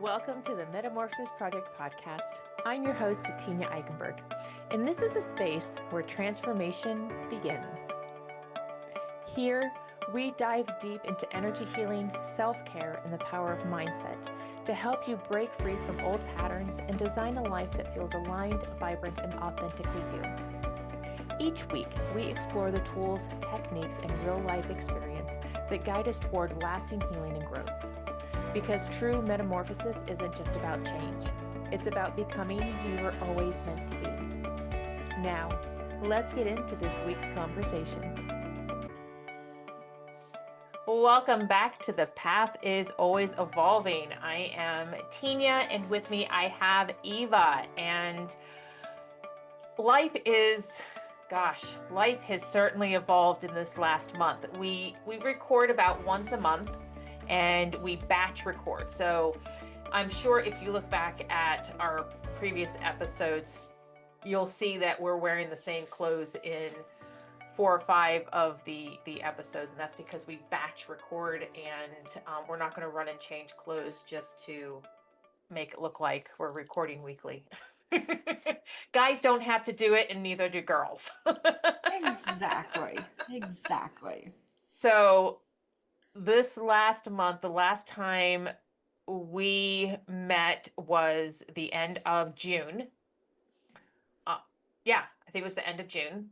Welcome to the Metamorphosis Project podcast. I'm your host, Tenya Eichenberg, and this is a space where transformation begins. Here, we dive deep into energy healing, self-care, and the power of mindset to help you break free from old patterns and design a life that feels aligned, vibrant, and authentically you. Each week, we explore the tools, techniques, and real-life experience that guide us toward lasting healing and growth. Because true metamorphosis isn't just about change. It's about becoming who you were always meant to be. Now, let's get into this week's conversation. Welcome back to The Path is Always Evolving. I am Tenya, and with me I have Eva. And life has certainly evolved in this last month. We record about once a month, and we batch record. So I'm sure if you look back at our previous episodes, you'll see that we're wearing the same clothes in 4 or 5 of the episodes. And that's because we batch record, and we're not going to run and change clothes just to make it look like we're recording weekly. Guys don't have to do it, and neither do girls. Exactly. So this last month, the last time we met was the end of June. I think it was the end of June.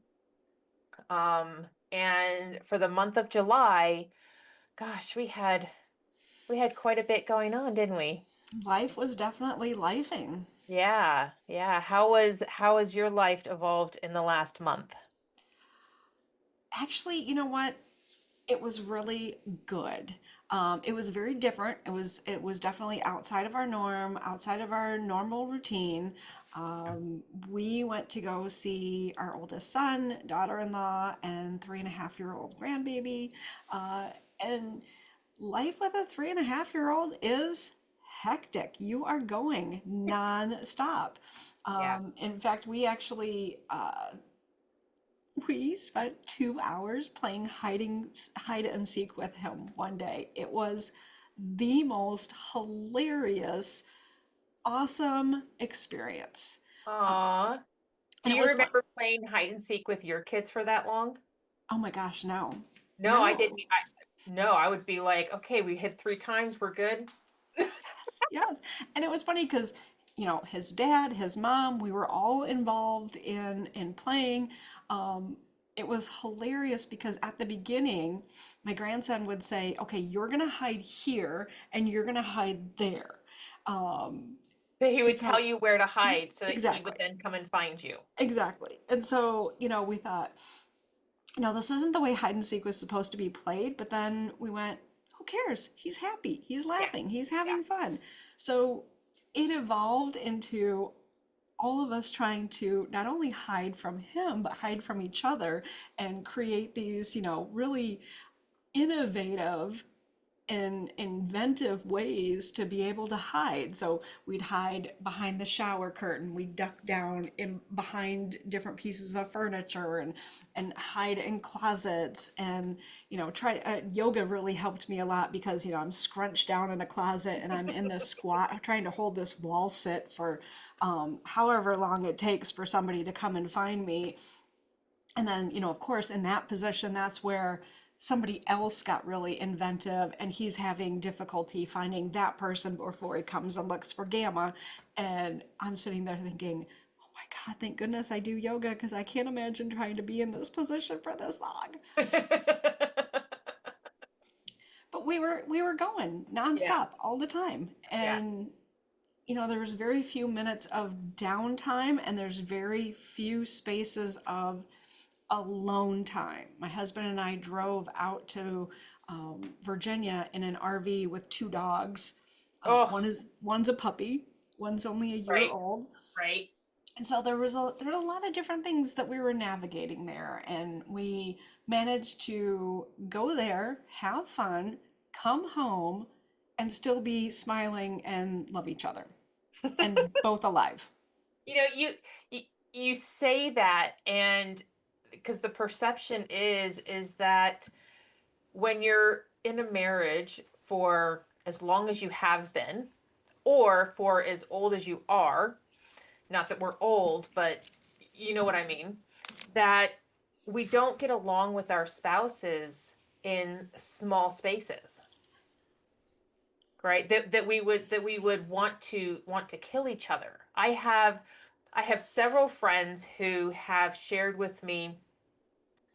And for the month of July, gosh, we had quite a bit going on, didn't we? Life was definitely lifing. Yeah. How has your life evolved in the last month? Actually, you know what? It was really good. It was very different. It was definitely outside of our norm, outside of our normal routine. We went to go see our oldest son, daughter-in-law, and 3.5-year-old grandbaby. And life with a 3.5-year-old is hectic. You are going non-stop. Yeah. In fact, we spent 2 hours playing hide and seek with him one day. It was the most hilarious, awesome experience. Aw. Do And it you was fun. remember playing hide and seek with your kids for that long? Oh my gosh, no. No, I didn't. No. No, I would be like, okay, we hit 3 times, we're good. Yes. And it was funny because, his dad, his mom, we were all involved in playing. It was hilarious because at the beginning, my grandson would say, "Okay, you're gonna hide here and you're gonna hide there." Um, So he and would tell so you where to hide so that he would exactly, then come and find you. exactly. And so, we thought, this isn't the way hide and seek was supposed to be played, but then we went, who cares? He's happy, he's Yeah. laughing, he's Yeah. having fun. So it evolved into all of us trying to not only hide from him, but hide from each other and create these, really innovative and inventive ways to be able to hide. So we'd hide behind the shower curtain, we'd duck down in behind different pieces of furniture and hide in closets and try yoga really helped me a lot because I'm scrunched down in a closet and I'm in this squat trying to hold this wall sit for however long it takes for somebody to come and find me. And then, of course, in that position, that's where somebody else got really inventive and he's having difficulty finding that person before he comes and looks for Gamma. And I'm sitting there thinking, oh my God, thank goodness I do yoga because I can't imagine trying to be in this position for this long. But we were going Yeah. nonstop all the time. Yeah. And there was very few minutes of downtime and there's very few spaces of alone time. My husband and I drove out to Virginia in an RV with 2 dogs. Oh, One's a puppy, one's only a year right. old, Right. and so there was a lot of different things that we were navigating there, and we managed to go there, have fun, come home, and still be smiling and love each other, and both alive. You know, you you say that, and because the perception is that when you're in a marriage for as long as you have been, or for as old as you are, not that we're old, but you know what I mean, that we don't get along with our spouses in small spaces, right? That we would want to kill each other. I have several friends who have shared with me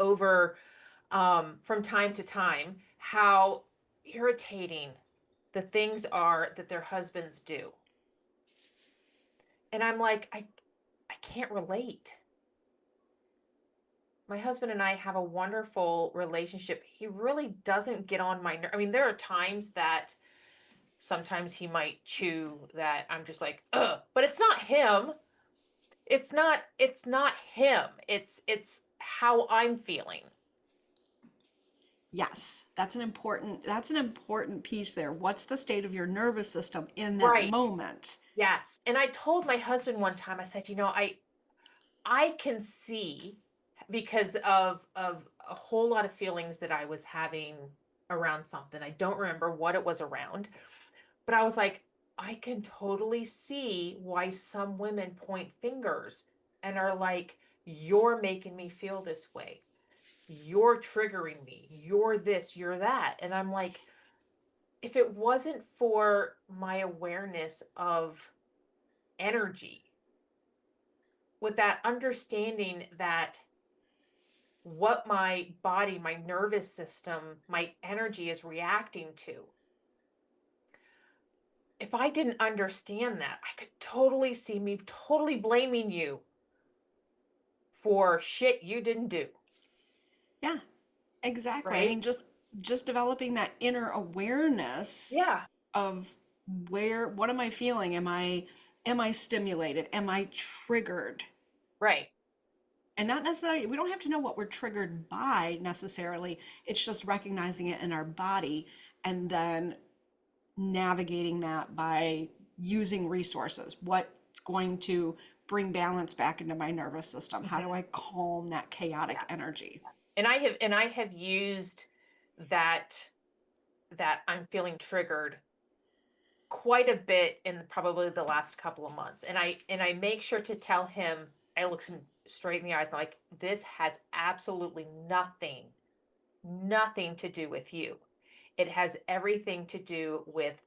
over from time to time how irritating the things are that their husbands do. And I'm like, I can't relate. My husband and I have a wonderful relationship. He really doesn't get on my nerve. I mean, there are times that sometimes he might chew that I'm just like, ugh, but it's not him. It's not him. It's how I'm feeling. Yes, that's an important piece there. What's the state of your nervous system in that Right. moment? Yes. And I told my husband one time, I said, I can see because of a whole lot of feelings that I was having around something. I don't remember what it was around, but I was like, I can totally see why some women point fingers and are like, you're making me feel this way. You're triggering me. You're this, you're that. And I'm like, if it wasn't for my awareness of energy, with that understanding that what my body, my nervous system, my energy is reacting to, if I didn't understand that, I could totally see me totally blaming you for shit you didn't do, Yeah, exactly. I right? mean, just developing that inner awareness Yeah, of what am I feeling? Am I stimulated? Am I triggered? right. And not necessarily, we don't have to know what we're triggered by necessarily. It's just recognizing it in our body and then navigating that by using resources. What's going to bring balance back into my nervous system? How do Mhm. I calm that chaotic Yeah. energy? And I have used that that I'm feeling triggered quite a bit in probably the last couple of months. And I make sure to tell him, I look him straight in the eyes and I'm like, this has absolutely nothing to do with you. It has everything to do with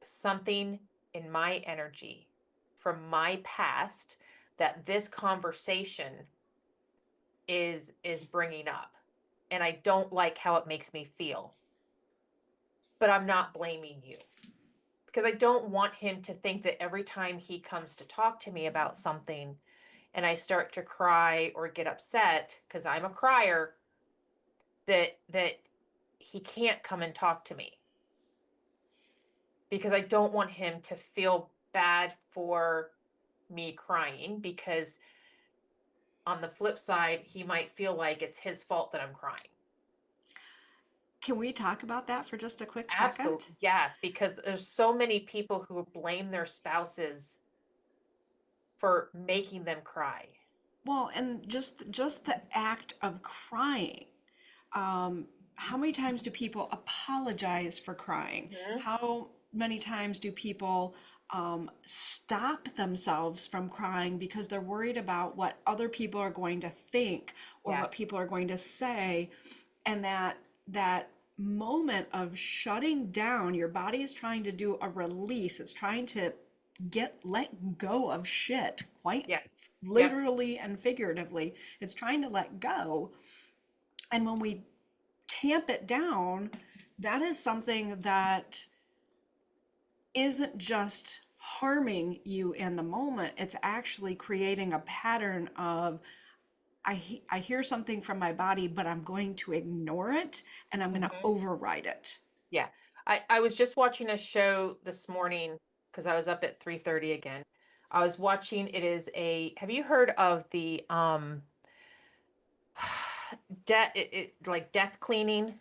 something in my energy from my past that this conversation is bringing up. And I don't like how it makes me feel, but I'm not blaming you, because I don't want him to think that every time he comes to talk to me about something and I start to cry or get upset because I'm a crier, that he can't come and talk to me, because I don't want him to feel bad for me crying, because on the flip side, he might feel like it's his fault that I'm crying. Can we talk about that for just a quick second? Absolutely. Yes, because there's so many people who blame their spouses for making them cry. Well, and just the act of crying. How many times do people apologize for crying? Mhm. How many times do people stop themselves from crying because they're worried about what other people are going to think or what Yes. people are going to say? And that moment of shutting down, your body is trying to do a release. It's trying to let go of shit, quite Yes. Yep. literally and figuratively. It's trying to let go. And when we tamp it down, that is something that isn't just harming you in the moment. It's actually creating a pattern of I hear something from my body, but I'm going to ignore it and I'm going to Mhm. override it. Yeah. I was just watching a show this morning because I was up at 3:30 again. I was watching, it is a, have you heard of the like death cleaning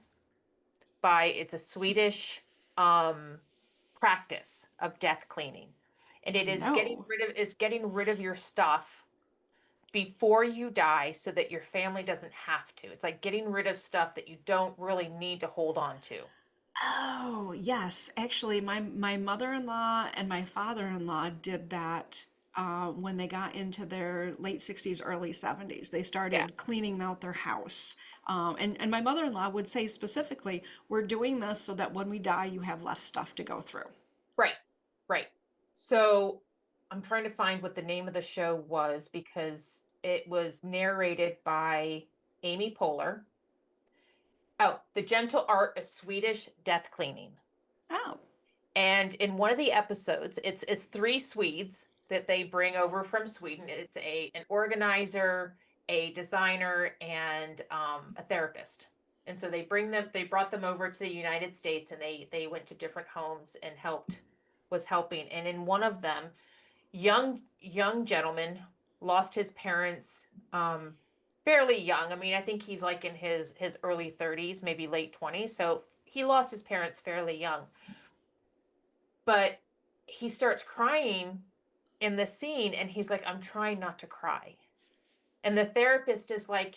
by, it's a Swedish um practice of death cleaning. And it is No. getting rid of your stuff before you die so that your family doesn't have to. It's like getting rid of stuff that you don't really need to hold on to. Oh, yes. Actually, my mother-in-law and my father-in-law did that when they got into their late 60s, early 70s. They Yeah. started cleaning out their house. And my mother-in-law would say specifically, we're doing this so that when we die, you have less stuff to go through. Right. Right. So I'm trying to find what the name of the show was because it was narrated by Amy Poehler. Oh, The Gentle Art of Swedish Death Cleaning. Oh, And in one of the episodes, it's three Swedes that they bring over from Sweden. It's an organizer, a designer, and a therapist. And so they brought them over to the United States, and they went to different homes and was helping. And in one of them, young gentleman lost his parents fairly young. I mean, I think he's like in his early 30s, maybe late 20s. So he lost his parents fairly young. But he starts crying in the scene and he's like, I'm trying not to cry. And the therapist is like,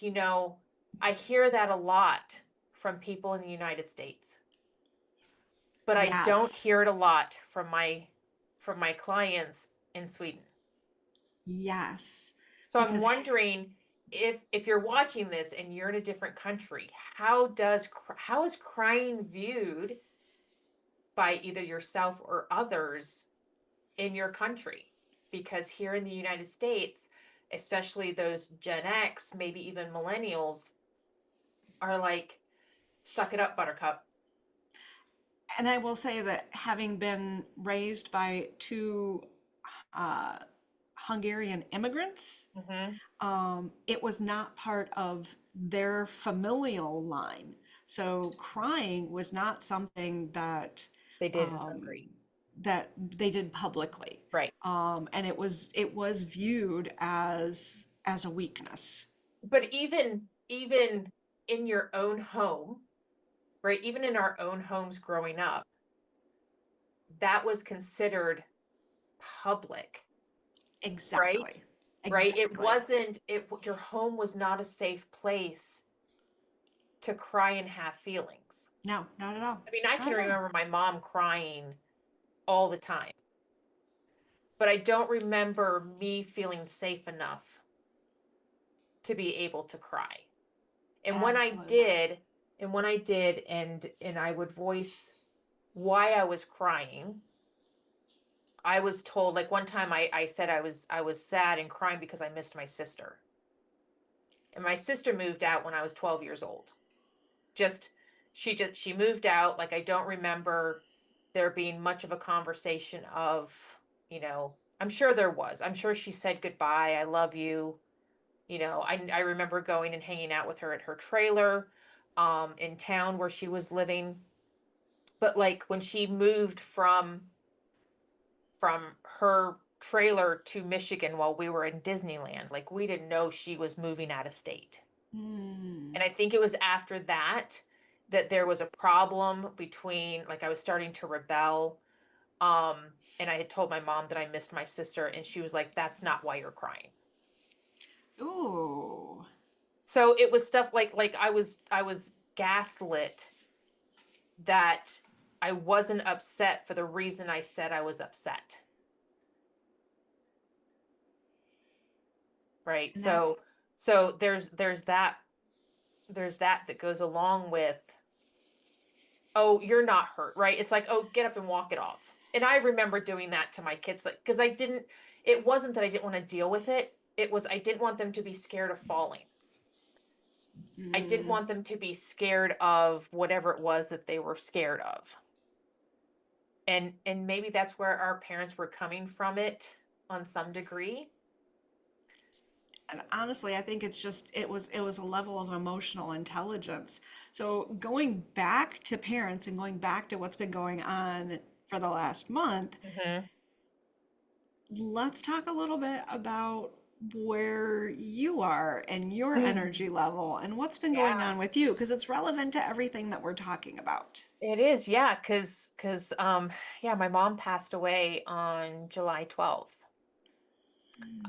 I hear that a lot from people in the United States, but I don't yes. hear it a lot from my clients in Sweden. Yes. So I'm Because wondering if you're watching this and you're in a different country, how is crying viewed by either yourself or others in your country? Because here in the United States, especially those Gen X, maybe even millennials, are like, suck it up, buttercup. And I will say that having been raised by two uh, Hungarian immigrants, Mm-hmm. it was not part of their familial line. So crying was not something They did in um, Hungary. that they did publicly, Right. and it was viewed as a weakness. But even in your own home, right? Even in our own homes growing up, that was considered public, right? Exactly, Right? It exactly. wasn't it your home was not a safe place to cry and have feelings. No, not at all. I mean, I Not can at all. remember my mom crying all the time, but I don't remember me feeling safe enough to be able to cry. And when I Absolutely. did, and I would voice why I was crying, I was told, like one time I said I was sad and crying because I missed my sister. And my sister moved out when I was 12 years old. Just she moved out. Like I don't remember there being much of a conversation of, I'm sure there was. I'm sure she said goodbye, I love you. I remember going and hanging out with her at her trailer in town where she was living. But like when she moved from her trailer to Michigan while we were in Disneyland, like we didn't know she was moving out of state. Mm. And I think it was after that that there was a problem between, like I was starting to rebel. Um, and I had told my mom that I missed my sister, and she was like, that's not why you're crying. Ooh. So it was stuff like I was gaslit that I wasn't upset for the reason I said I was upset. Right. And that, So there's that goes along with, oh, you're not hurt, right? It's like, oh, get up and walk it off. And I remember doing that to my kids, like, because it wasn't that I didn't want to deal with it. It was, I didn't want them to be scared of falling. I didn't mm, want them to be scared of whatever it was that they were scared of. And maybe that's where our parents were coming from it on some degree. and honestly, I think it was a level of emotional intelligence. So going back to parents and going back to what's been going on for the last month, Hmm. let's talk a little bit about where you are and your energy level and what's been going Yeah. on with you because it's relevant to everything that we're talking about. It is, yeah, because yeah, my mom passed away on July 12th.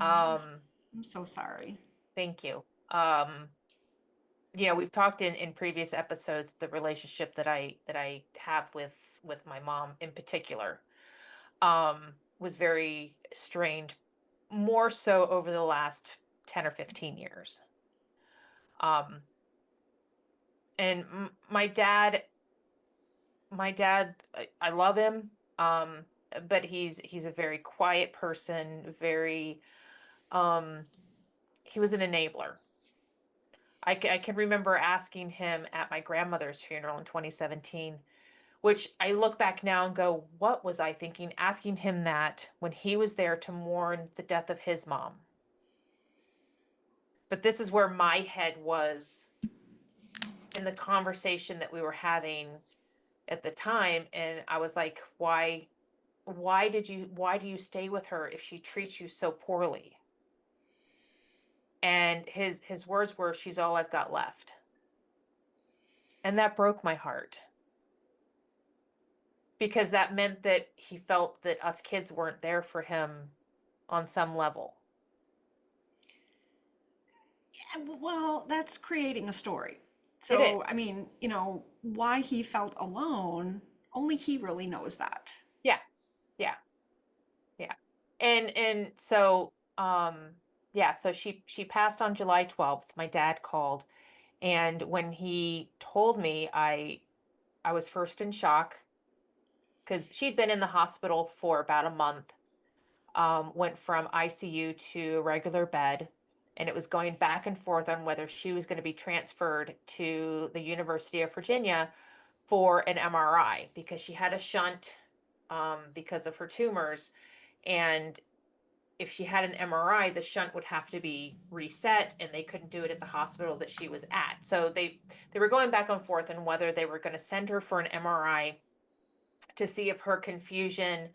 Um, I'm so sorry. thank you. Um, we've talked in previous episodes, the relationship that I have with my mom in particular, was very strained, more so over the last 10 or 15 years. And my dad, I love him, but he's a very quiet person, very, he was an enabler. I can remember asking him at my grandmother's funeral in 2017, which I look back now and go, what was I thinking? Asking him that when he was there to mourn the death of his mom. But this is where my head was in the conversation that we were having at the time. And I was like, why do you stay with her if she treats you so poorly? And his words were, she's all I've got left. And that broke my heart, because that meant that he felt that us kids weren't there for him on some level. Yeah, well, that's creating a story. It is. So, I mean, why he felt alone, only he really knows that. Yeah. Yeah. Yeah. And so yeah, so she passed on July 12th. My dad called, and when he told me, I was first in shock, because she'd been in the hospital for about a month. Went from ICU to a regular bed, and it was going back and forth on whether she was going to be transferred to the University of Virginia for an MRI, because she had a shunt, because of her tumors. And if she had an MRI, the shunt would have to be reset, and they couldn't do it at the hospital that she was at. So they were going back and forth on whether they were going to send her for an MRI to see if her confusion,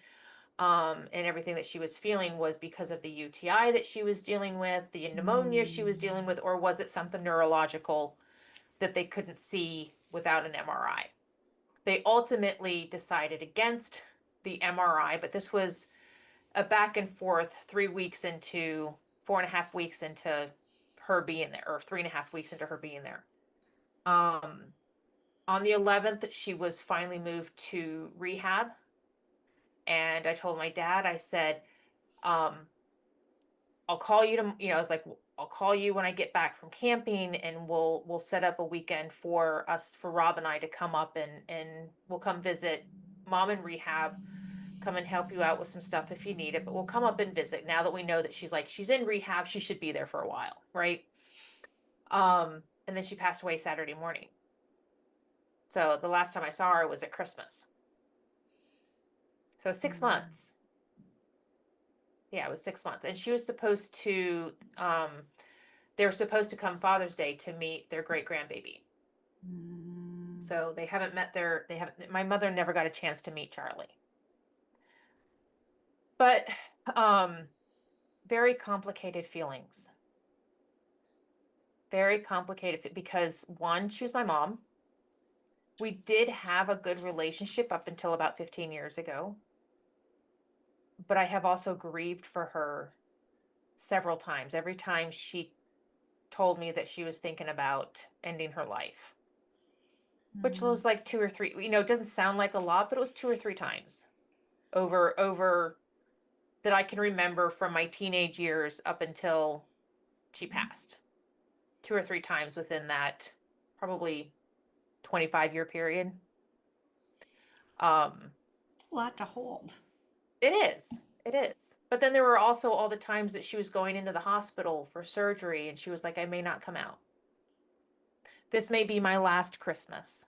and everything that she was feeling was because of the UTI that she was dealing with, the pneumonia she was dealing with, or was it something neurological that they couldn't see without an MRI. They ultimately decided against the MRI, but this was a back and forth 3 weeks into, 4.5 weeks into her being there, or 3.5 weeks into her being there. On the 11th, she was finally moved to rehab. And I told my dad, I said, I'll call you I was like, I'll call you when I get back from camping, and we'll set up a weekend for Rob and I to come up, and we'll come visit mom in rehab, come and help you out with some stuff if you need it, but we'll come up and visit now that we know that she's in rehab, she should be there for a while, right? And then she passed away Saturday morning. So the last time I saw her was at Christmas. So 6 months. Yeah, it was 6 months. And she was supposed to, they were supposed to come Father's Day to meet their great grandbaby. So my mother never got a chance to meet Charlie. But very complicated feelings. Very complicated, because one, she was my mom. We did have a good relationship up until about 15 years ago. But I have also grieved for her several times. Every time she told me that she was thinking about ending her life, which was like 2 or 3, it doesn't sound like a lot, but it was 2 or 3 times over that I can remember from my teenage years up until she passed. 2 or 3 times within that probably 25-year period. It's a lot to hold. It is. It is. But then there were also all the times that she was going into the hospital for surgery, and she was like, I may not come out. This may be my last Christmas.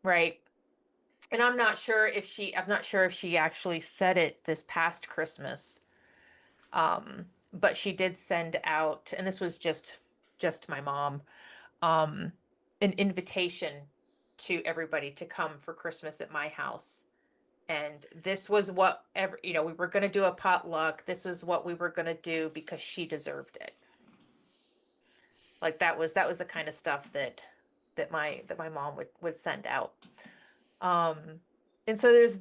Right. And I'm not sure if she actually said it this past Christmas. But she did send out, and this was just my mom, an invitation to everybody to come for Christmas at my house. And this was we were going to do a potluck. This was what we were going to do because she deserved it. Like that was the kind of stuff that my mom would send out. And so there's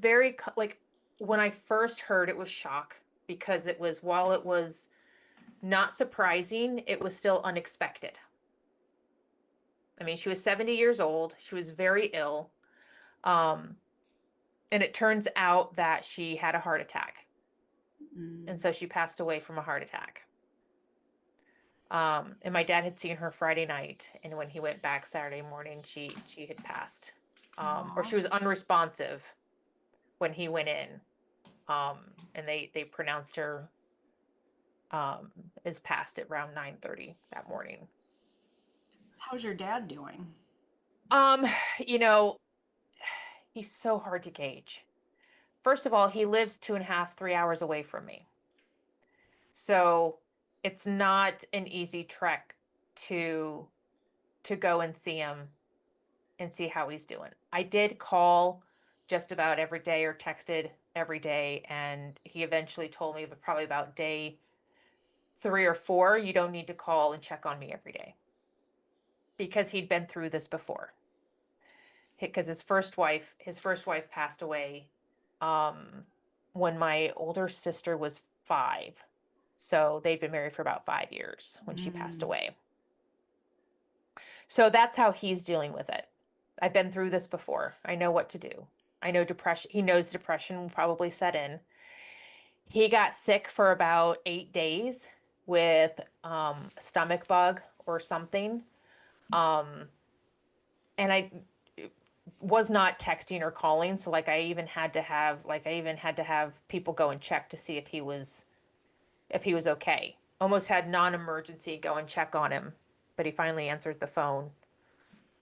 like when I first heard, it was shock, because while it was not surprising, it was still unexpected. I mean, she was 70 years old. She was very ill. Um, and it turns out that she had a heart attack. And Mm. so she passed away from a heart attack. And my dad had seen her Friday night, and when he went back Saturday morning, she had passed. Or Aw. she was unresponsive when he went in. And they pronounced her as passed at around 9:30 that morning. How's your dad doing? Um, you know, he's so hard to gauge. First of all, he lives 2.5, 3 hours away from me. So it's not an easy trek to go and see him and see how he's doing. I did call just about every day or texted every day, and he eventually told me, but probably about day 3 or 4, you don't need to call and check on me every day, because he'd been through this before. Because his first wife passed away um, when my older sister was 5. So they'd been married for about 5 years when she passed Mm. away. So that's how he's dealing with it. I've been through this before. I know what to do. I know depression. He knows depression will probably set in. He got sick for about 8 days with stomach bug or something. Um, and I was not texting or calling. So like I even had to have people go and check to see if he was okay. Almost had non-emergency go and check on him, but he finally answered the phone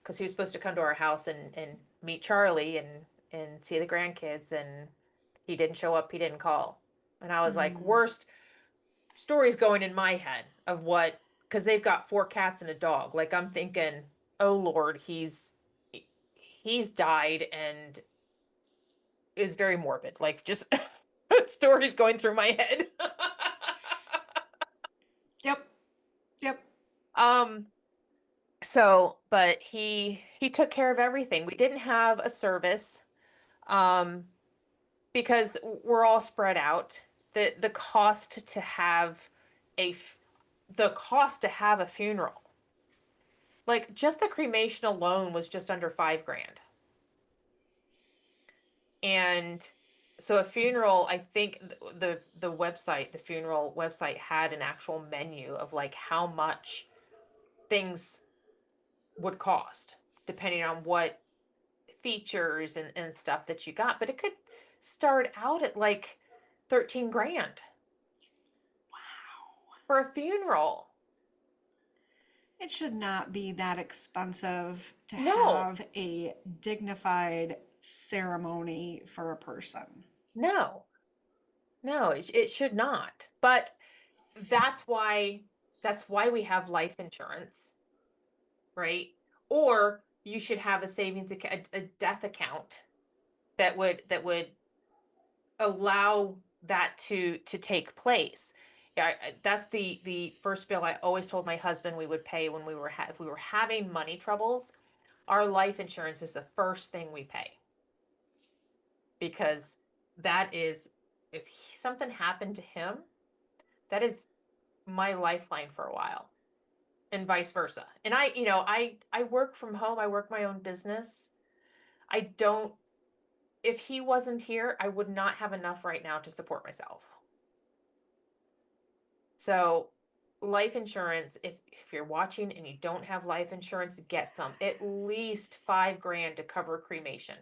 because he was supposed to come to our house and meet Charlie and see the grandkids, and he didn't show up. He didn't call. And I was like, Mm. worst stories going in my head of what, because they've got 4 cats and a dog. Like I'm thinking, oh Lord, he's died and is very morbid. Like just stories going through my head. Yep. Yep. um but he took care of everything. We didn't have a service um because we're all spread out. The cost to have a the cost to have a funeral, like just the cremation alone was just under 5 grand. And so a funeral, I think the funeral website had an actual menu of like how much things would cost depending on what features and stuff that you got. But it could start out at like 13 grand for a funeral. It should not be that expensive to No, have a dignified ceremony for a person. no, no, it should not. But that's why that's why we have life insurance, right? Or you should have a savings account, a death account that would allow that to take place. Yeah, that's the first bill I always told my husband we would pay when if we were having money troubles. Our life insurance is the first thing we pay, because that is, if something happened to him, that is my lifeline for a while, and vice versa. And I work from home. I work my own business. I don't If he wasn't here, I would not have enough right now to support myself. So, life insurance, if you're watching and you don't have life insurance, get some. At least 5 grand to cover cremation.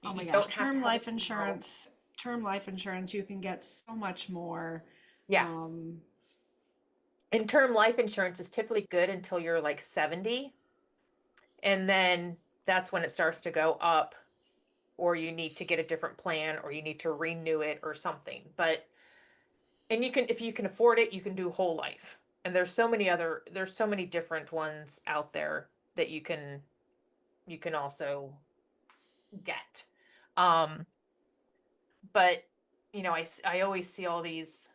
Oh You my gosh, don't have to have a funeral. term life insurance, you can get so much more. Yeah. Um, And term life insurance is typically good until you're like 70. And then that's when it starts to go up, or you need to get a different plan, or you need to renew it or something. But and if you can afford it, you can do whole life. And there's so many different ones out there that you can also get. um but I always see all these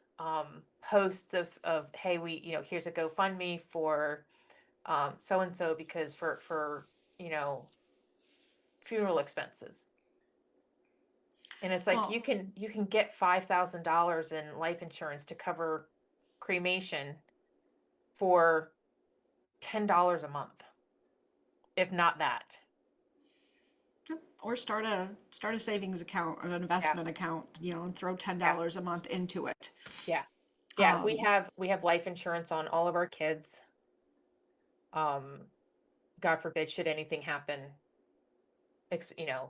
posts of, hey, here's a GoFundMe for so and so, because for you know funeral expenses. And it's like well, you can get $5,000 in life insurance to cover cremation for $10 a month, if not that. Or start a savings account, an Yeah. investment account, and throw ten Yeah. dollars a month into it. Yeah. Yeah. We Um, have we have life insurance on all of our kids. God forbid, should anything happen,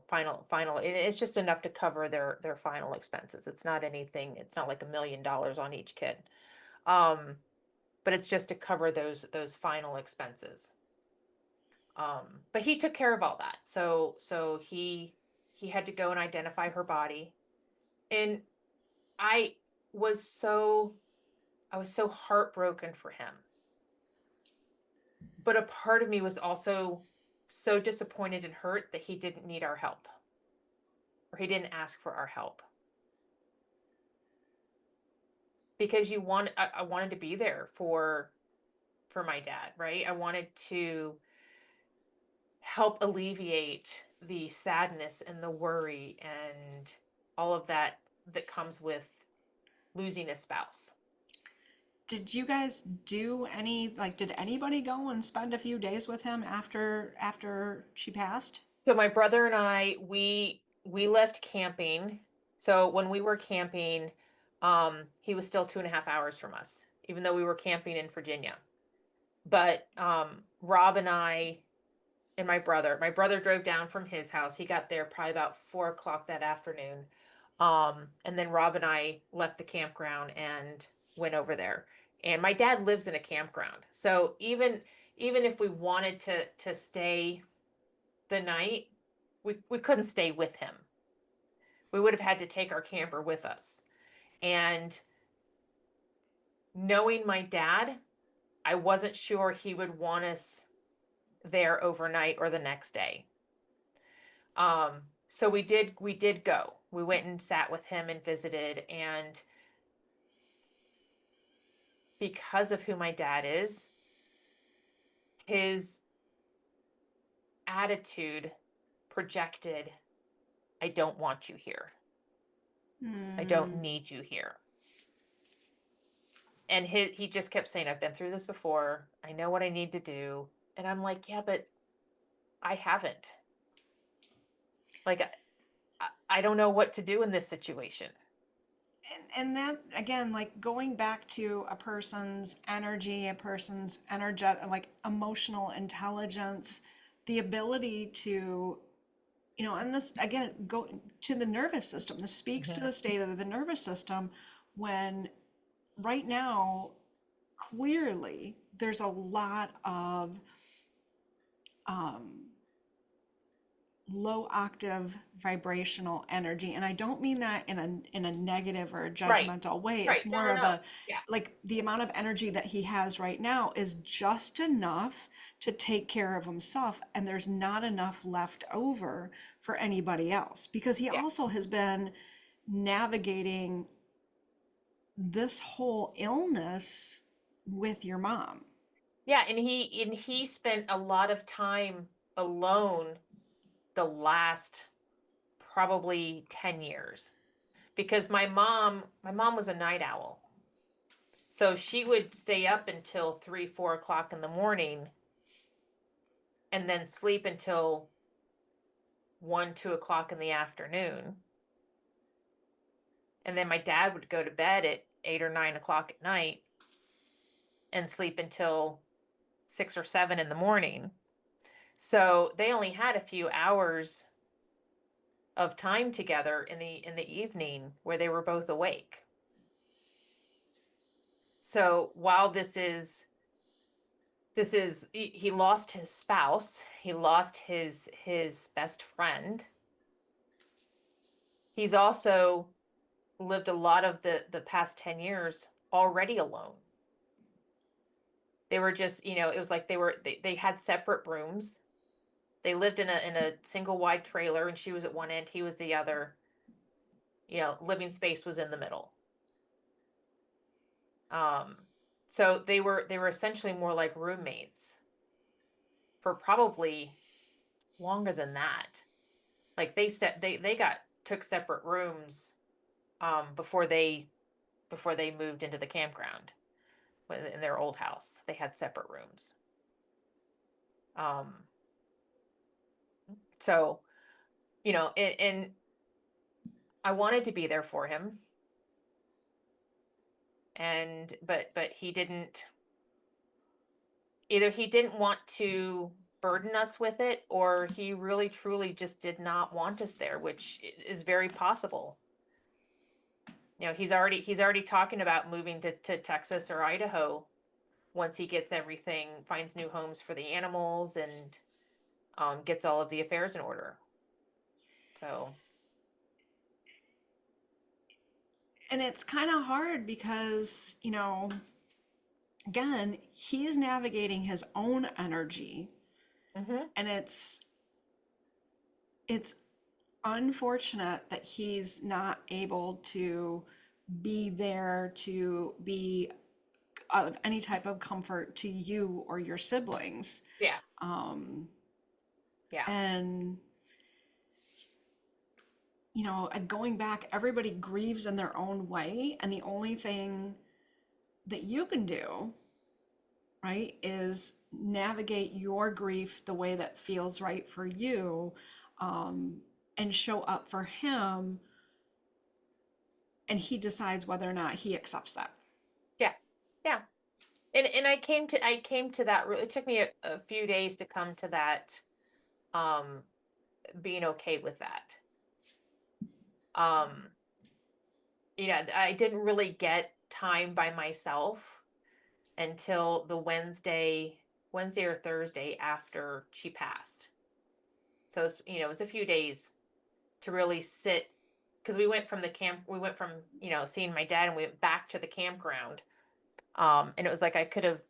final, it's just enough to cover their final expenses. It's not anything, it's not like $1 million on each kid. Um, but it's just to cover those final expenses. But he took care of all that. So he had to go and identify her body. And I was so I was so heartbroken for him. But a part of me was also so disappointed and hurt that he didn't need our help, or he didn't ask for our help. Because I wanted to be there for my dad, right? I wanted to help alleviate the sadness and the worry and all of that that comes with losing a spouse. did you guys do any, like, did anybody go and spend a few days with him after she passed? So my brother and I, we left camping. So when we were camping, he was still 2.5 hours from us, even though we were camping in Virginia. But Rob and I and my brother drove down from his house. He got there probably about 4 o'clock that afternoon. And then Rob and I left the campground and went over there. And my dad lives in a campground. So even if we wanted to stay the night, we couldn't stay with him. We would have had to take our camper with us. And knowing my dad, I wasn't sure he would want us there overnight or the next day. So we did go. We went and sat with him and visited, and because of who my dad is, his attitude projected, I don't want you here. I don't need you here. And he just kept saying, I've been through this before. I know what I need to do. And I'm like, yeah, but I haven't. Like, I don't know what to do in this situation. And that, again, like, going back to a person's energy, a person's energetic, like, emotional intelligence, the ability to, and this, again, go to the nervous system. This speaks to Mhm. the state of the nervous system when right now, clearly, there's a lot of um, low octave vibrational energy, and I don't mean that in a negative or a Right. judgmental way. Right. It's No, more no, of no. a, Yeah. like, the amount of energy that he has right now is just enough to take care of himself, and there's not enough left over for anybody else, because he Yeah. also has been navigating this whole illness with your mom. Yeah. And he spent a lot of time alone the last probably 10 years, because my mom was a night owl. So she would stay up until 3, 4 o'clock in the morning and then sleep until 1, 2 o'clock in the afternoon. And then my dad would go to bed at 8 or 9 o'clock at night and sleep until 6 or 7 in the morning. So they only had a few hours of time together in the evening where they were both awake. So while he lost his spouse, he lost his best friend. He's also lived a lot of the past 10 years already alone. They were just, it was like they had separate rooms. They lived in a single wide trailer, and she was at one end, he was the other. Living space was in the middle. Um, so they were essentially more like roommates for probably longer than that. Like they took separate rooms before they moved into the campground. in their old house. They had separate rooms. Um, so, and I wanted to be there for him, but he didn't, either he didn't want to burden us with it, or he really truly just did not want us there, which is very possible. He's already talking about moving to Texas or Idaho once he gets everything, finds new homes for the animals, and gets all of the affairs in order. So, And it's kind of hard because, again, he's navigating his own energy, mm-hmm. and it's unfortunate that he's not able to be there to be of any type of comfort to you or your siblings. Yeah, Um, yeah, and going back, everybody grieves in their own way, and the only thing that you can do, right, is navigate your grief the way that feels right for you, and show up for him, and he decides whether or not he accepts that. yeah, yeah. And I came to that. It took me a few days to come to that. Um, Being okay with that. Um, I didn't really get time by myself until the Wednesday or Thursday after she passed. So it was a few days to really sit, because we went from, seeing my dad, and we went back to the campground. And it was like I could have,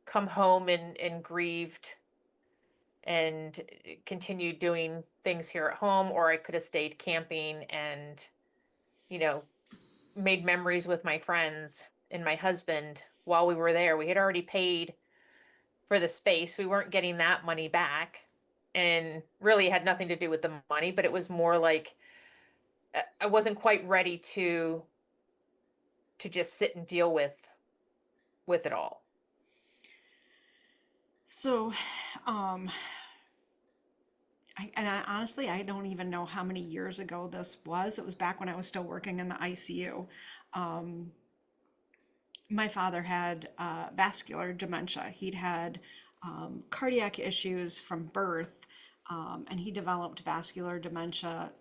come home and grieved and continued doing things here at home, or I could have stayed camping and, you know, made memories with my friends and my husband while we were there. We had already paid for the space. We weren't getting that money back, and really had nothing to do with the money, but it was more like I wasn't quite ready to just sit and deal with it all. So, um, honestly, I don't even know how many years ago this was. It was back when I was still working in the ICU. Um, my father had vascular dementia. He'd had cardiac issues from birth, and he developed vascular dementia.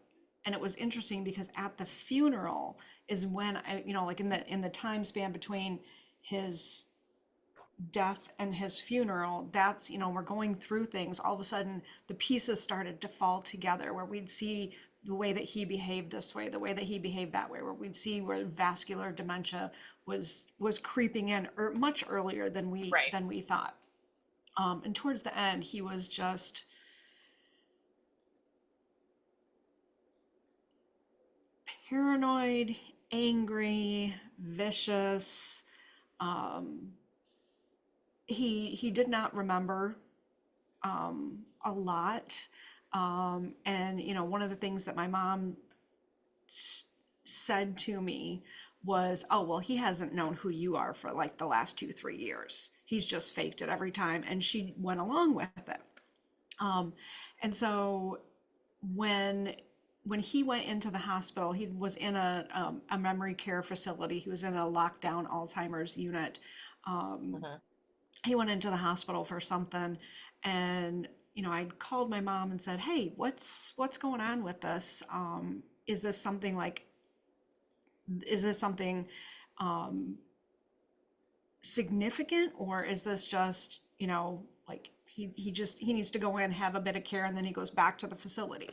And it was interesting because at the funeral is when like in the time span between his death and his funeral, that's, we're going through things. All of a sudden, the pieces started to fall together where we'd see the way that he behaved this way, the way that he behaved that way, where we'd see where vascular dementia was creeping in much earlier than we Right. than we thought. And towards the end, he was just paranoid, angry, vicious. Um, he did not remember a lot. And one of the things that my mom said to me was, "Oh, well, he hasn't known who you are for like the last 2, 3 years. He's just faked it every time." And she went along with it. Um, and so when when he went into the hospital, he was in a memory care facility. He was in a lockdown Alzheimer's unit. Um, Mm-hmm. he went into the hospital for something, and I called my mom and said, "Hey, what's going on with this? Is this something like is this something um, significant, or is this just like he needs to go in, have a bit of care, and then he goes back to the facility?"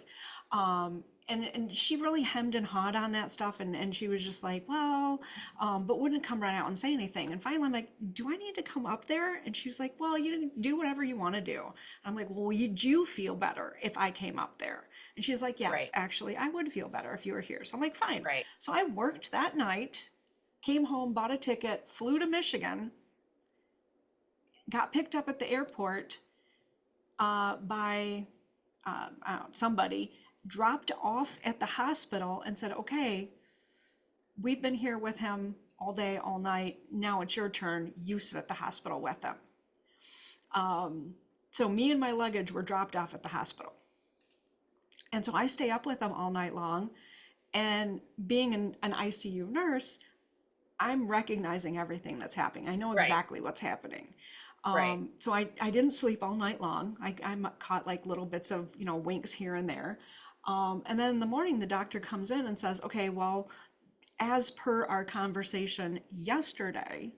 And she really hemmed and hawed on that stuff, and she was just like, "Well," but wouldn't come right out and say anything. And finally I'm like, "Do I need to come up there?" And she was like, "Well, you can do whatever you want to do." And I'm like, "Well, would you feel better if I came up there?" And she's like, "Yes, Right. actually I would feel better if you were here." So I'm like, "Fine." Right. So I worked that night, came home, bought a ticket, flew to Michigan, got picked up at the airport by I don't know, somebody, dropped off at the hospital and said, "Okay, we've been here with him all day, all night. Now it's your turn. You sit at the hospital with them. So me and my luggage were dropped off at the hospital. And so I stay up with them all night long. And being an ICU nurse, I'm recognizing everything that's happening. I know Right. exactly what's happening. Right. So I didn't sleep all night long. I caught like little bits of, winks here and there. And then in the morning, the doctor comes in and says, okay, well, as per our conversation yesterday,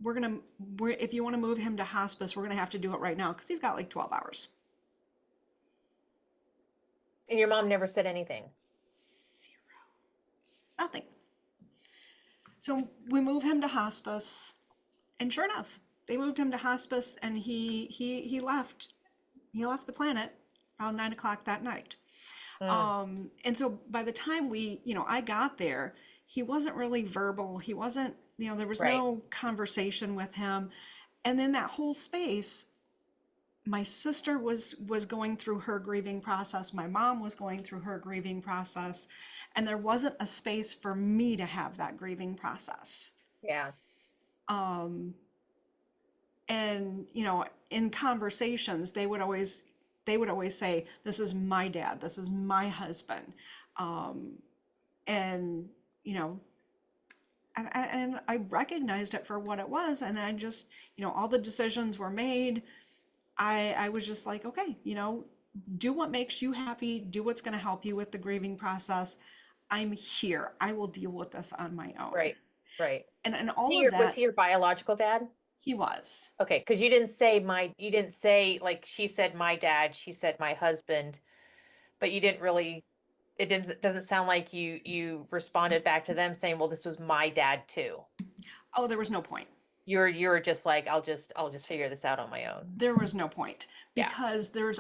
if you want to move him to hospice, we're gonna have to do it right now because he's got like 12 hours. And your mom never said anything. Nothing. So we move him to hospice, and sure enough, they moved him to hospice, and he left. He left the planet around 9 o'clock that night. Mm, And so by the time I got there, he wasn't really verbal. He wasn't, there was right. no conversation with him. And then that whole space, my sister was going through her grieving process. My mom was going through her grieving process, and there wasn't a space for me to have that grieving process. Yeah. And in conversations, they would always say, this is my dad, this is my husband. And you know and I recognized it for what it was, and I just, all the decisions were made. I was just like, okay, do what makes you happy, do what's going to help you with the grieving process. I'm here, I will deal with this on my own. Right. Right. And all of Was that. he your biological dad? He was. Okay, because you didn't say like she said my dad, she said my husband, but you didn't really it doesn't sound like you responded back to them saying, well, this was my dad too. Oh, there was no point. You're just like, I'll just figure this out on my own. There was no point, Yeah. because there was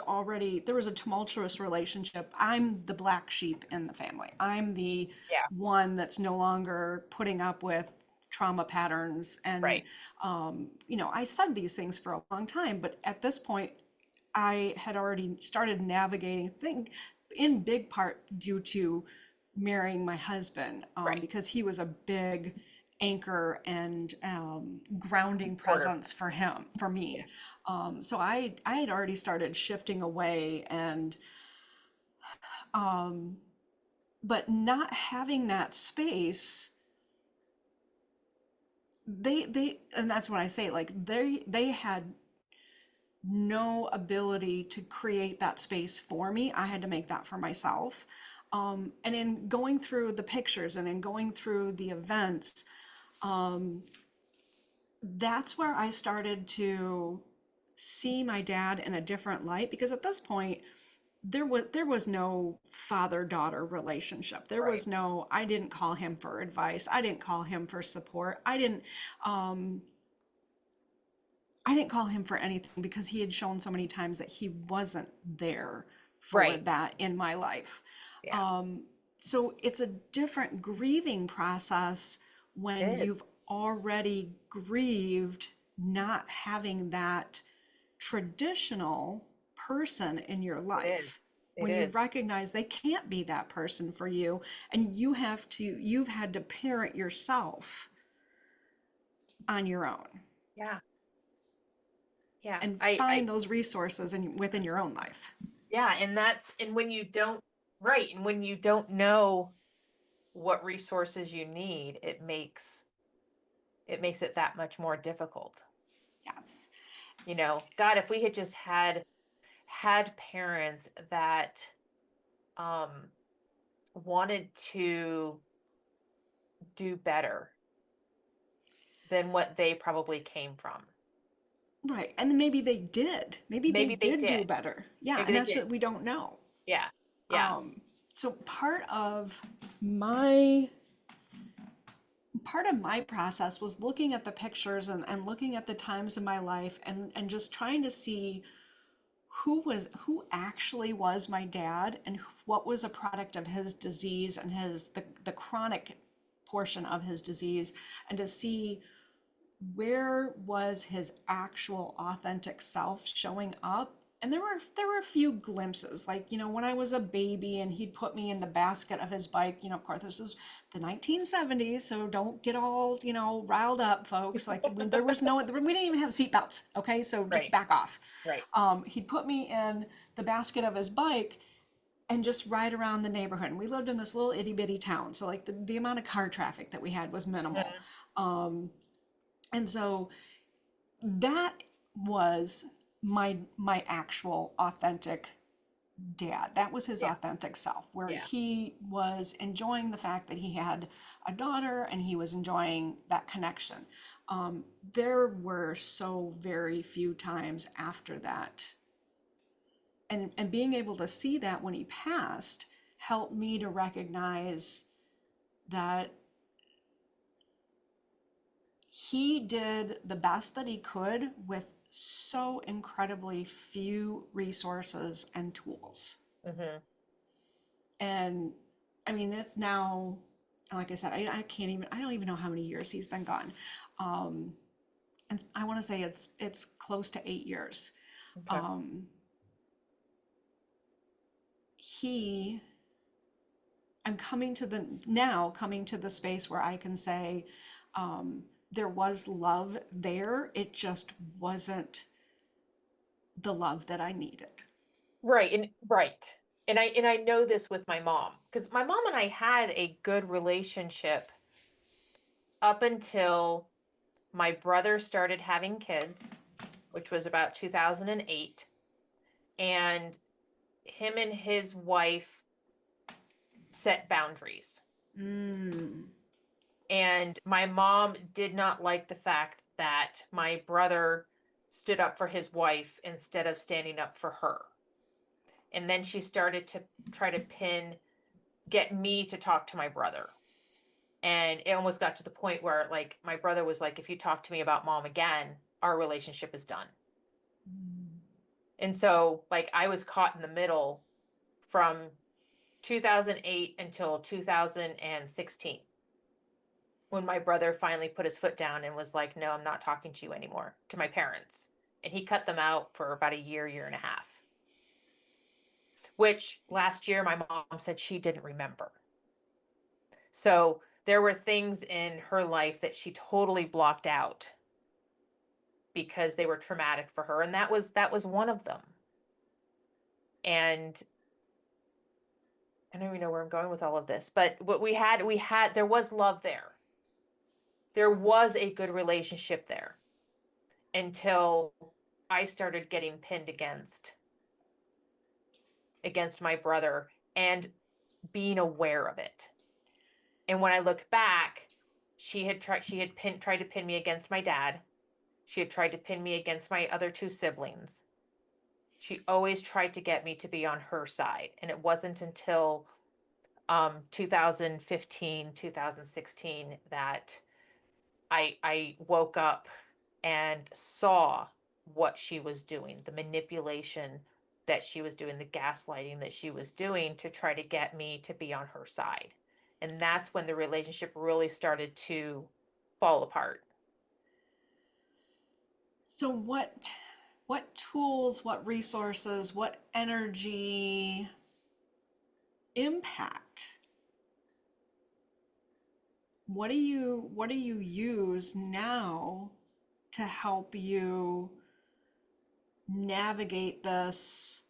a tumultuous relationship. I'm the black sheep in the family. I'm the Yeah. one that's no longer putting up with trauma patterns. And Right. I said these things for a long time, but at this point I had already started navigating things, in big part due to marrying my husband, Right. because he was a big anchor and grounding Order. presence for Yeah. me. So I had already started shifting away, and but not having that space, they and that's what I say, like they had no ability to create that space for me. I had to make that for myself. And in going through the pictures and in going through the events, that's where I started to see my dad in a different light, because at this point there was no father-daughter relationship. There Right. was no, I didn't call him for advice. I didn't call him for support. I didn't call him for anything, because he had shown so many times that he wasn't there for Right. that in my life. Yeah. So it's a different grieving process It when is. you've already grieved not having that traditional person in your It is. life. It When you is. recognize they can't be that person for you, and you've had to parent yourself on your own Yeah. Yeah. and I find those resources within your own life. yeah, and when you don't right, and when you don't know what resources you need, it makes it that much more difficult. Yes. God, if we had just had parents that um wanted to do better than what they probably came from. Right. And then maybe they did. Maybe they Maybe they did do did. better. Yeah. Maybe And they that's did. what we don't know. Yeah. Yeah. Um, so my part of my process was looking at the pictures and looking at the times in my life, and just trying to see who actually was my dad, and what was a product of his disease and the chronic portion of his disease, and to see where was his actual authentic self showing up, And there were a few glimpses, like, when I was a baby and he'd put me in the basket of his bike. Of course, this is the 1970s, so don't get all, riled up, folks. Like, there was no, we didn't even have seatbelts, okay? So just Right. back off. Right. He'd put me in the basket of his bike and just ride around the neighborhood. And we lived in this little itty bitty town, so like the amount of car traffic that we had was minimal. Mhm. And so that was my actual authentic dad. That was his Yeah. authentic self, where Yeah. he was enjoying the fact that he had a daughter and he was enjoying that connection. There were so very few times after that. And being able to see that when he passed helped me to recognize that he did the best that he could with so incredibly few resources and tools. Mhm. And I mean, it's now, like I said, I can't even, I don't even know how many years he's been gone. Um, and I want to say it's close to 8 years. Okay. Um, he, I'm coming to the space where I can say, there was love there. It just wasn't the love that I needed. Right. And right. And I know this with my mom, because my mom and I had a good relationship up until my brother started having kids, which was about 2008, and him and his wife set boundaries. Mm. And my mom did not like the fact that my brother stood up for his wife instead of standing up for her. And then she started to try to get me to talk to my brother. And it almost got to the point where, like, my brother was like, if you talk to me about mom again, our relationship is done. And so, like, I was caught in the middle from 2008 until 2016, when my brother finally put his foot down and was like, no, I'm not talking to you anymore, to my parents. And he cut them out for about a year and a half, which last year my mom said she didn't remember. So there were things in her life that she totally blocked out because they were traumatic for her. And that was one of them. And I don't even know where I'm going with all of this, but what there was love there. There was a good relationship there until I started getting pinned against my brother and being aware of it. And when I look back, tried to pin me against my dad. She had tried to pin me against my other two siblings. She always tried to get me to be on her side. And it wasn't until 2015, 2016 that I woke up and saw what she was doing, the manipulation that she was doing, the gaslighting that she was doing to try to get me to be on her side. And that's when the relationship really started to fall apart. So what tools, what resources, what energy, impact, what do you use now to help you navigate this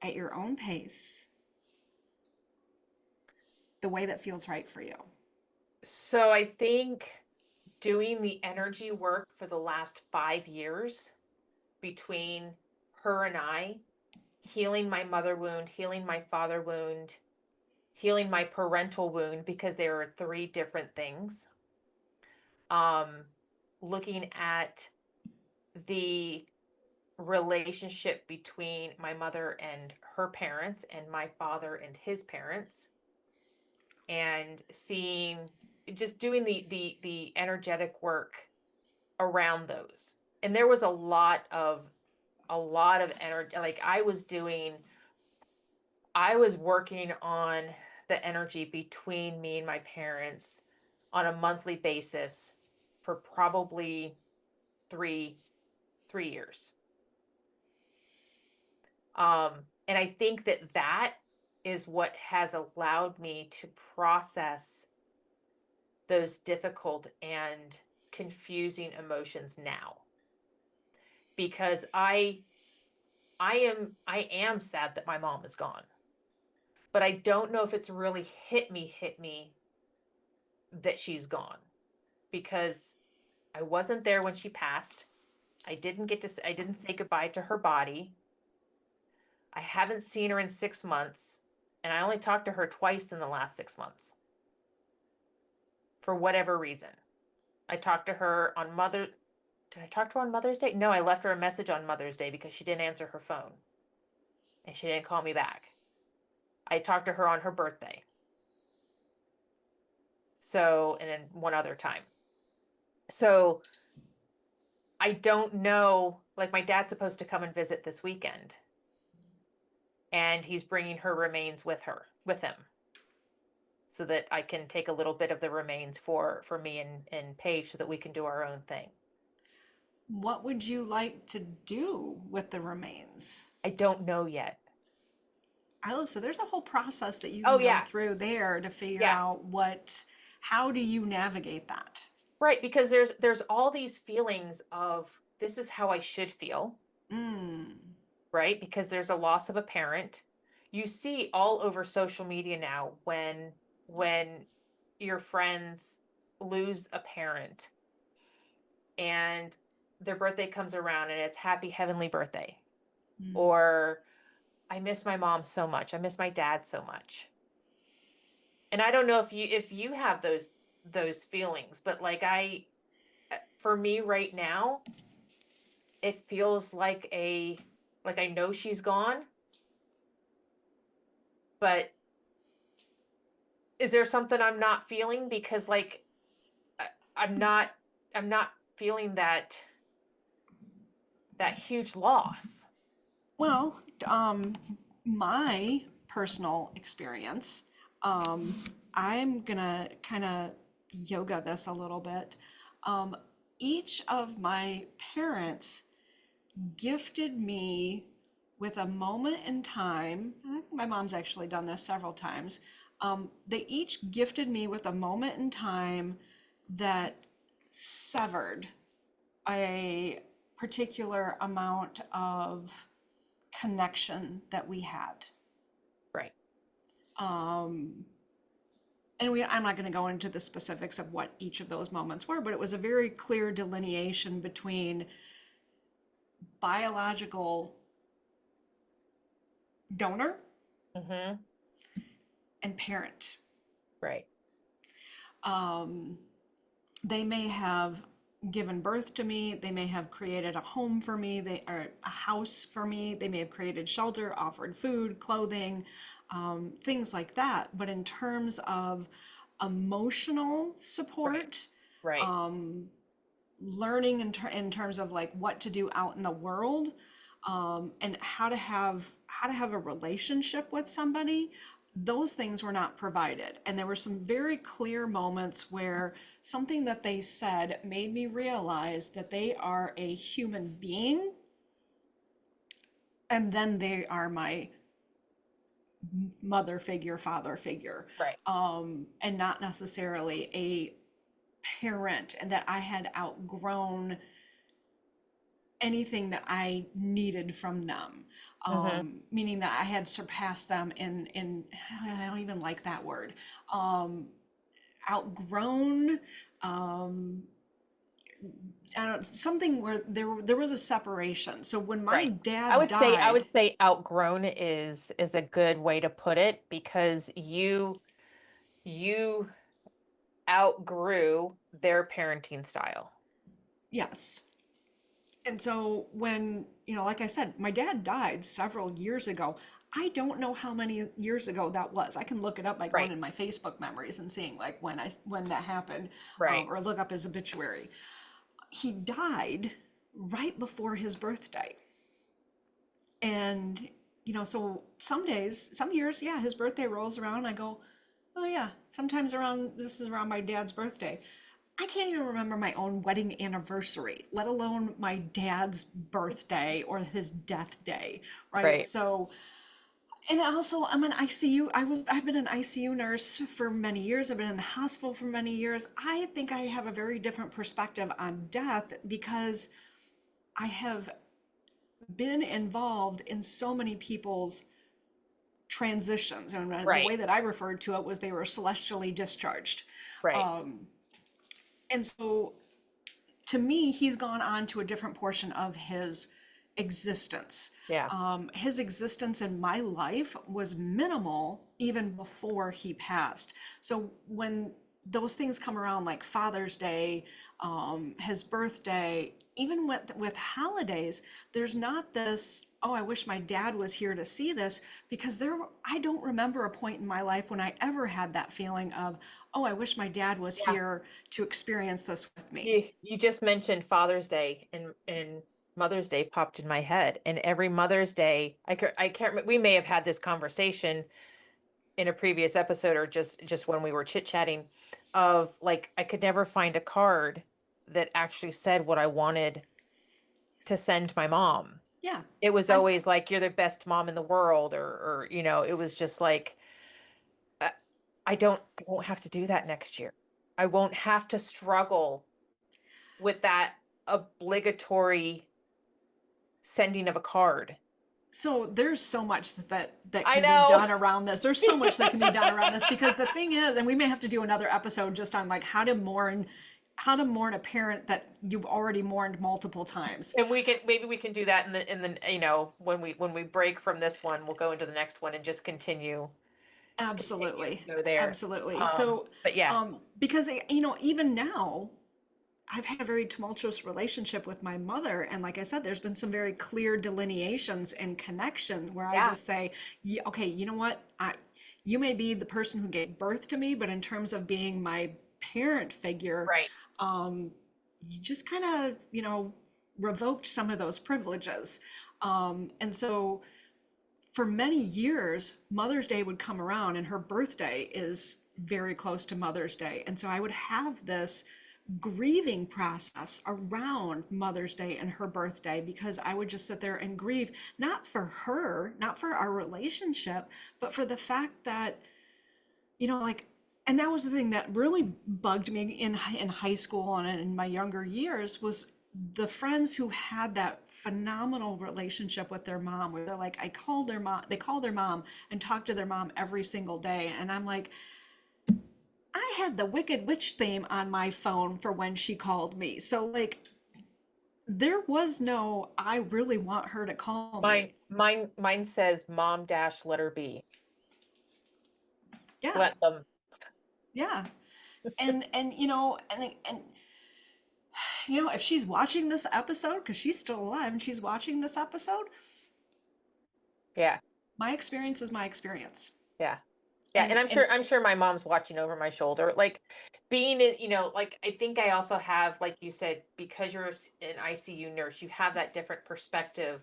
at your own pace, the way that feels right for you? So I think doing the energy work for the last 5 years between her and I, healing my mother wound, healing my father wound, healing my parental wound, because there are three different things. Um, Looking at the relationship between my mother and her parents and my father and his parents, and seeing, just doing the energetic work around those. And there was a lot of energy. Like, I was working on the energy between me and my parents on a monthly basis for probably three years. And I think that that is what has allowed me to process those difficult and confusing emotions now, because I am sad that my mom is gone, but I don't know if it's really hit me that she's gone, because I wasn't there when she passed. I didn't say goodbye to her body. I haven't seen her in 6 months, and I only talked to her twice in the last 6 months for whatever reason. I talked to her on did I talk to her on Mother's Day? No, I left her a message on Mother's Day because she didn't answer her phone and she didn't call me back. I talked to her on her birthday. So, and then one other time. So I don't know, like my dad's supposed to come and visit this weekend, and he's bringing her remains with him, so that I can take a little bit of the remains for me and Paige, so that we can do our own thing. What would you like to do with the remains? I don't know yet. Oh, so there's a whole process that you Oh can go yeah. through there to figure Yeah. out how do you navigate that? Right, because there's all these feelings of, this is how I should feel, Mm. right? Because there's a loss of a parent. You see all over social media now when your friends lose a parent and their birthday comes around and it's happy heavenly birthday, Mm. or I miss my mom so much, I miss my dad so much. And I don't know if you have those feelings, but like for me right now, it feels like I know she's gone, but is there something I'm not feeling? Because like I'm not I'm not feeling that huge loss. Well, my personal experience, I'm gonna kind of yoga this a little bit. Um, each of my parents gifted me with a moment in time. I think my mom's actually done this several times. They each gifted me with a moment in time that severed a particular amount of connection that we had. Right. Um, I'm not going to go into the specifics of what each of those moments were, but it was a very clear delineation between biological donor Mm-hmm. and parent. Right. Um, they may have given birth to me, they may have created a home for me, they are a house for me, they may have created shelter, offered food, clothing, things like that. But in terms of emotional Right. support, Right. learning in terms of like what to do out in the world, and how to have a relationship with somebody, those things were not provided. And there were some very clear moments where something that they said made me realize that they are a human being, and then they are my mother figure, father figure, Right. and not necessarily a parent, and that I had outgrown anything that I needed from them. Mm-hmm. Meaning that I had surpassed them in I don't even like that word. Um, outgrown, um, I don't, something where there was a separation. So when my Right. I dad would say I died, would say outgrown is a good way to put it, because you outgrew their parenting style. yes. And so when, like I said, my dad died several years ago. I don't know how many years ago that was. I can look it up by going Right. in my Facebook memories and seeing like when that happened, Right. or look up his obituary. He died right before his birthday. And, so some days, some years, yeah, his birthday rolls around. I go, oh, yeah, sometimes this is around my dad's birthday. I can't even remember my own wedding anniversary, let alone my dad's birthday or his death day, right? Right. So, and also I'm an ICU. I've been an ICU nurse for many years. I've been in the hospital for many years. I think I have a very different perspective on death because I have been involved in so many people's transitions. And the Right. way that I referred to it was they were celestially discharged. Right. And so to me, he's gone on to a different portion of his existence. Yeah. His existence in my life was minimal even before he passed. So when those things come around, like Father's Day, his birthday, even with holidays, there's not this, oh, I wish my dad was here to see this, because I don't remember a point in my life when I ever had that feeling of, oh, I wish my dad was Yeah. here to experience this with me. You just mentioned Father's Day, and Mother's Day popped in my head. And every Mother's Day, I can't remember, we may have had this conversation in a previous episode or just when we were chit-chatting of like I could never find a card that actually said what I wanted to send my mom. Yeah. It was I, always like you're the best mom in the world, or it was just like uh, I won't have to do that next year. I won't have to struggle with that obligatory sending of a card. so there's so much that I can be know. done around this. There's so much that can be done around this because the thing is, and we may have to do another episode just on like how to mourn a parent that you've already mourned multiple times. And maybe we can do that in the when we break from this one, we'll go into the next one and just continue Absolutely. to go there. Absolutely. So, But yeah, because, even now, I've had a very tumultuous relationship with my mother. And like I said, there's been some very clear delineations and connections where I yeah, just say, "Yeah, okay, you know what? You may be the person who gave birth to me, but in terms of being my parent figure, right. you just kind of, revoked some of those privileges." And so for many years, Mother's Day would come around, and her birthday is very close to Mother's Day. And so I would have this grieving process around Mother's Day and her birthday because I would just sit there and grieve, not for her, not for our relationship, but for the fact that, like, and that was the thing that really bugged me in high school and in my younger years was the friends who had that phenomenal relationship with their mom where they're like, they call their mom and talk to their mom every single day. And I'm like, I had the Wicked Witch theme on my phone for when she called me. So like there was no, I really want her to call Mine, me. mine, mine says mom dash letter B. Yeah. Let them. Yeah. And if she's watching this episode, because she's still alive and she's watching this episode, Yeah, my experience is my experience. yeah, yeah. And And I'm sure my mom's watching over my shoulder. Like being in, like I think I also have, like you said, because you're an ICU nurse, you have that different perspective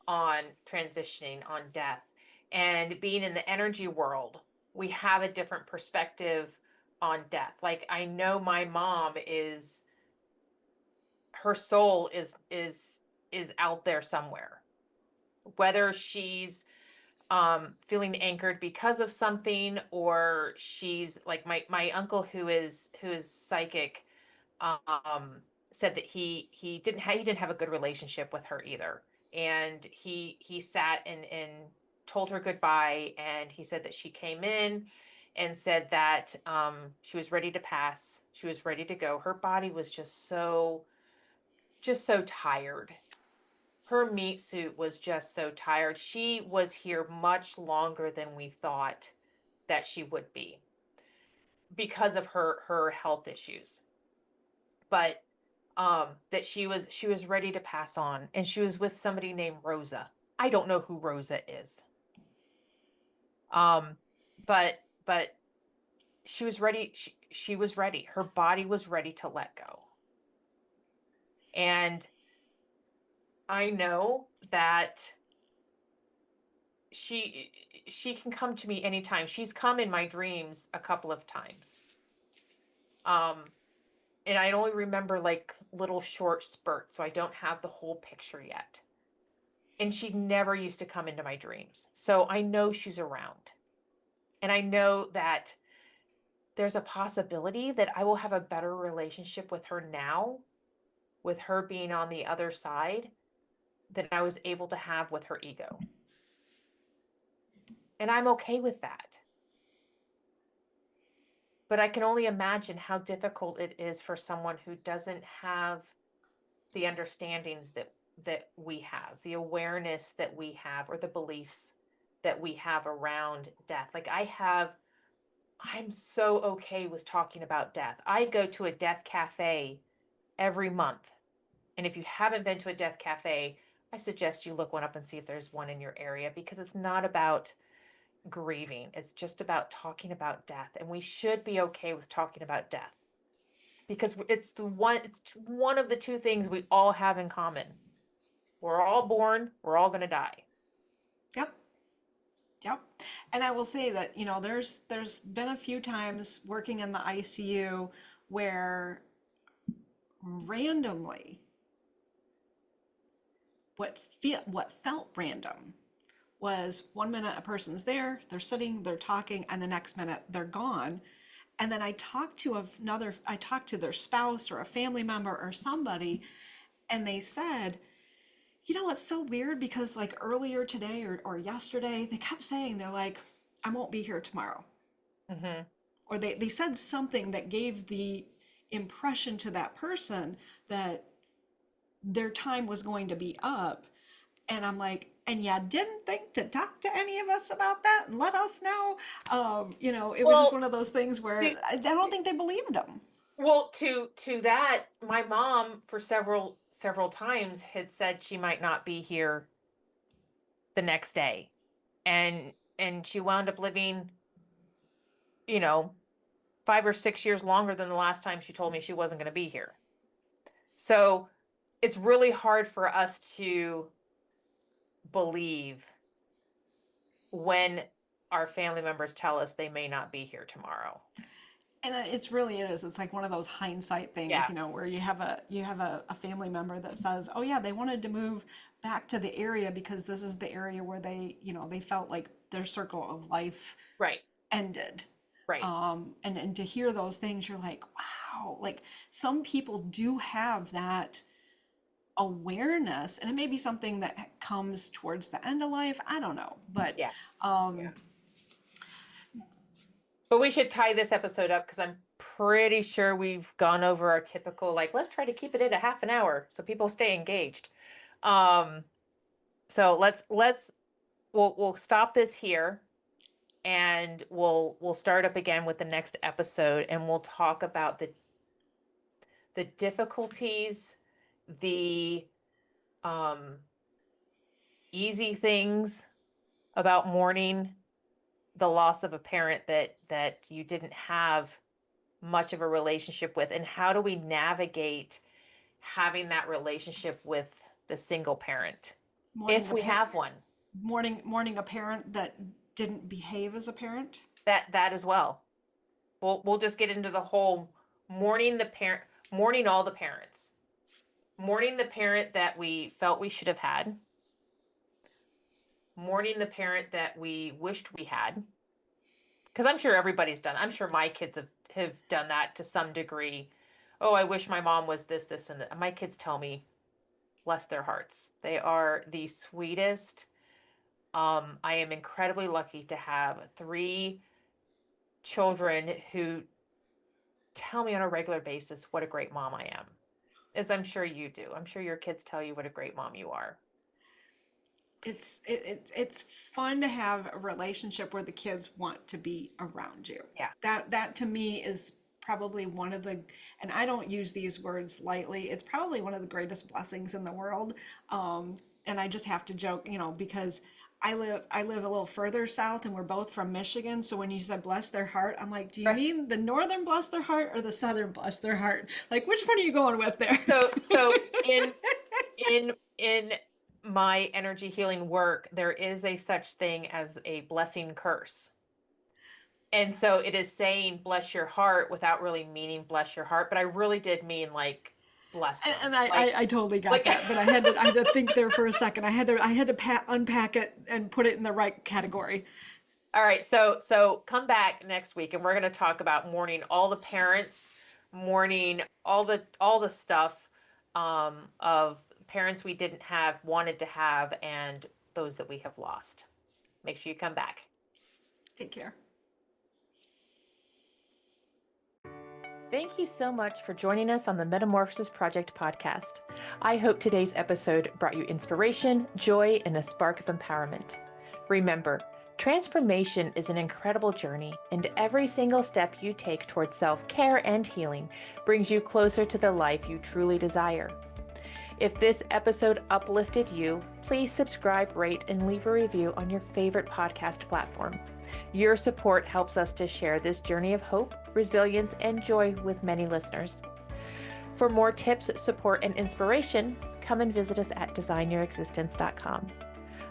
on transitioning, on death, and being in the energy world, we have a different perspective on death. Like I know my mom is her soul is out there somewhere, whether she's feeling anchored because of something, or she's like my uncle who is psychic, um said that he didn't have a good relationship with her either, and he sat and told her goodbye, and he said that she came in and said that she was ready to pass, she was ready to go, her body was just so tired, her meat suit was just so tired, she was here much longer than we thought that she would be because of her health issues, but that she was ready to pass on, and she was with somebody named Rosa. I don't know who Rosa is. um but she was ready, she was ready, her body was ready to let go. And I know that she she can come to me anytime. She's come in my dreams a couple of times. um and I only remember like little short spurts, so I don't have the whole picture yet. And she never used to come into my dreams. So I know she's around. And I know that there's a possibility that I will have a better relationship with her now, with her being on the other side, than I was able to have with her ego. And I'm okay with that. But I can only imagine how difficult it is for someone who doesn't have the understandings that we have, the awareness that we have, or the beliefs that we have around death. Like I'm so okay with talking about death. I go to a death cafe every month. And if you haven't been to a death cafe, I suggest you look one up and see if there's one in your area, because it's not about grieving. It's just about talking about death. And we should be okay with talking about death, because it's one of the two things we all have in common. We're all born, we're all going to die. Yep. Yep. And I will say that, there's been a few times working in the ICU where randomly what felt random was one minute a person's there, they're sitting, they're talking, and the next minute they're gone. And then I talked to their spouse or a family member or somebody, and they said, it's so weird because like earlier today or yesterday, they kept saying, they're like, I won't be here tomorrow. Mm-hmm. Or they said something that gave the impression to that person that their time was going to be up. And I'm like, and you didn't think to talk to any of us about that and let us know? It was just Well, one of those things where to, I don't think they believed them. to that, my mom for several times had said she might not be here the next day. And she wound up living, you know, 5 or 6 years longer than the last time she told me she wasn't going to be here. So it's really hard for us to believe when our family members tell us they may not be here tomorrow. And it is. It's like one of those hindsight things, Yeah. where you have a family member that says, "Oh yeah, they wanted to move back to the area because this is the area where they felt like their circle of life Right. ended." Right. And to hear those things, you're like, wow, like some people do have that awareness, and it may be something that comes towards the end of life. I don't know, but Yeah. um, But we should tie this episode up, because I'm pretty sure we've gone over our typical, like, let's try to keep it at a half an hour so people stay engaged. Um, so we'll stop this here, and we'll start up again with the next episode, and we'll talk about the difficulties, the easy things about mourning the loss of a parent that you didn't have much of a relationship with, and how do we navigate having that relationship with the single parent, mourning if a we parent, have one. mourning a parent that didn't behave as a parent. That as well. We'll just get into the whole mourning the parent, mourning all the parents, mourning the parent that we felt we should have had, mourning the parent that we wished we had. Because I'm sure everybody's done. I'm sure my kids have done that to some degree. Oh, I wish my mom was this, and that. My kids tell me, bless their hearts. They are the sweetest. I am incredibly lucky to have 3 children who tell me on a regular basis what a great mom I am. As I'm sure you do. I'm sure your kids tell you what a great mom you are. It's fun to have a relationship where the kids want to be around you. Yeah. That to me is probably one of the, and I don't use these words lightly, it's probably one of the greatest blessings in the world. And I just have to joke, because I live a little further south, and we're both from Michigan. So when you said bless their heart, I'm like, do you Right. mean the northern bless their heart or the southern bless their heart? Like, which one are you going with there? So in my energy healing work, there is a such thing as a blessing curse. And so it is saying bless your heart without really meaning bless your heart, but I really did mean like bless them. And Like I totally got like that, but I had to think there for a second. I had to unpack it and put it in the right category. All right, so come back next week and we're going to talk about mourning all the parents, mourning all the stuff of parents we didn't have, wanted to have, and those that we have lost. Make sure you come back. Take care. Thank you so much for joining us on the Metamorphosis Project podcast. I hope today's episode brought you inspiration, joy, and a spark of empowerment. Remember, transformation is an incredible journey, and every single step you take towards self-care and healing brings you closer to the life you truly desire. If this episode uplifted you, please subscribe, rate, and leave a review on your favorite podcast platform. Your support helps us to share this journey of hope, resilience, and joy with many listeners. For more tips, support, and inspiration, come and visit us at designyourexistence.com.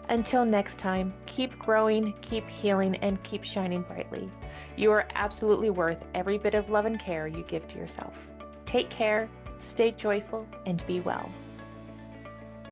Until next time, keep growing, keep healing, and keep shining brightly. You are absolutely worth every bit of love and care you give to yourself. Take care, stay joyful, and be well.